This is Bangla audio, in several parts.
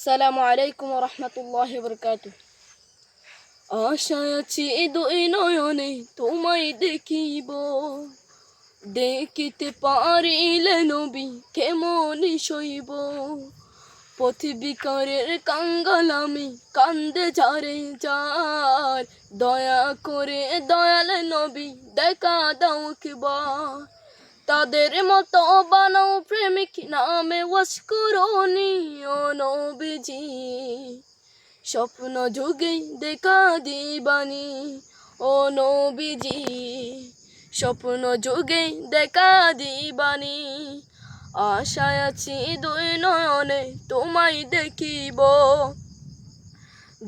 আসসালামু আলাইকুম ওয়া রাহমাতুল্লাহি ওয়া বারাকাতুহু। আশায় আছি দুই নয়নে তোমায় দেখিব, দেখিতে পারিলে নবী কেমন সইব। পথিবিকারের কাঙ্গাল আমি, কান্দে যারে যার, দয়া করে দয়াল নবী দেখা দাও একবার। তাদের মতো বানাও প্রেমিক নামে ওয়াজ করনি ও নবীজি, স্বপ্ন যুগে দেখা দিবানি ও নবীজি, স্বপ্ন যুগে দেখা দিবানি। আশায় আছি দুই নয়নে তোমায় দেখিব,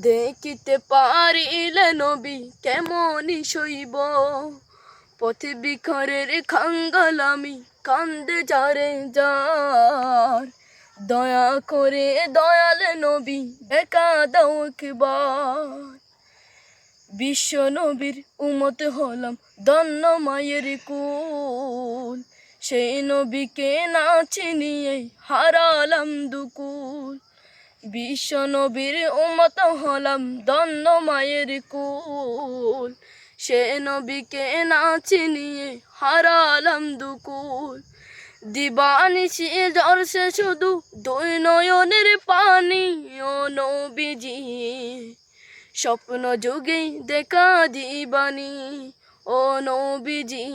দেখিতে পারিলে নবী কেমন সইব। পথিবিকারের কাঙ্গাল আমি, কান্দে যারে যার, দয়া করে দয়াল নবী দেখা দাও একবার। বিশ্ব নবীর উম্মত হলাম ধন্য মায়ের কুল, সেই নবীকে না চিনিয়ে হারালাম দুকুল। বিশ্ব নবীর উম্মত হলাম ধন্য মায়ের কুল, সে নবীকে না চিনিয়ে হারালাম দুকুল। দিবানিশি ঝরছে শুধু দুই নয়নের পানি ও নবীজি, স্বপ্ন যুগে দেখা দিবানি ও নবীজি,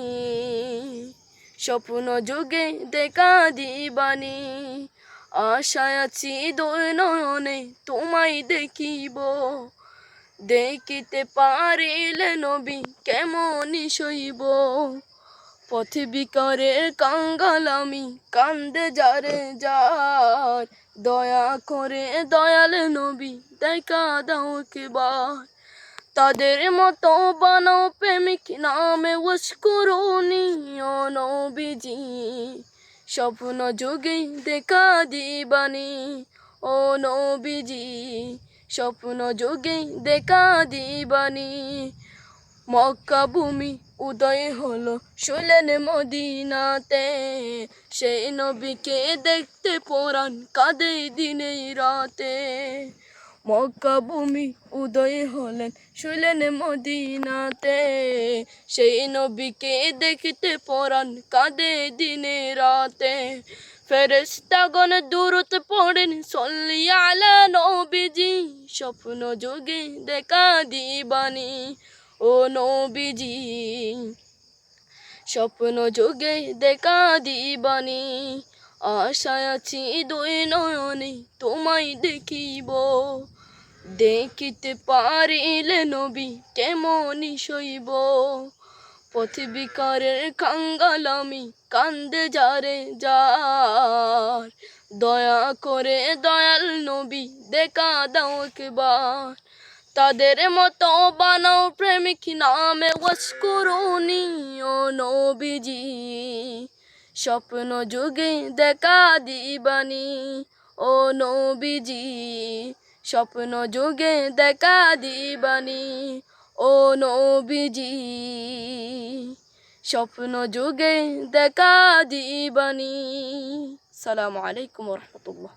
স্বপ্ন যুগে দেখা দিবানি। আশায় আছি দুই নয়নে তোমায় দেখিব, দেখিতে পারিলে নবী কেমন সইব। পথিবিকারের কাঙ্গাল আমি, কান্দে যারে যার, দয়া করে দয়াল নবী দেখা দাও একবার। তাদের মতো বানাও প্রেমিক নামে ওয়াজ করনি ও নবীজি, স্বপ্ন যুগে দেখা দিবানি ও নবীজি, স্বপ্ন যুগে দেখা দিবানি। মক্কা ভূমি উদয় হলো শুনলেন মদিনাতে, সেই নবীকে দেখতে পরাণ কাঁদে দিনে রাতে। মক্কা ভূমি উদয় হলেন শুনলেন মদিনাতে, সেই নবীকে দেখতে পরাণ কাঁদে দিনে রাতে। ফেরেশতাগণ দুরূদ পড়েন সল্লি আলা নবীজি, স্বপ্ন যুগে দেখা দিবানি ও নবীজি, স্বপ্ন যুগে দেখা দিবানি। আশায় আছি দুই নয়নে তোমায় দেখিব, দেখিতে পারিলে নবী কেমন সইব। পথিবিকারের কাঙ্গাল আমি, কান্দে যারে যার, দয়া করে দয়াল নবী দেখা দাও একবার। তাদের মতো বানাও প্রেমিক নামে ওয়াজ করনি ও নবীজি, স্বপ্ন যুগে দেখা দিবানি ও নবীজি, স্বপ্ন যুগে দেখা দিবানি ও নবীজি, স্বপ্ন যুগে দেখা দিবানি। আসসালামু আলাইকুম ওয়া রাহমাতুল্লাহ।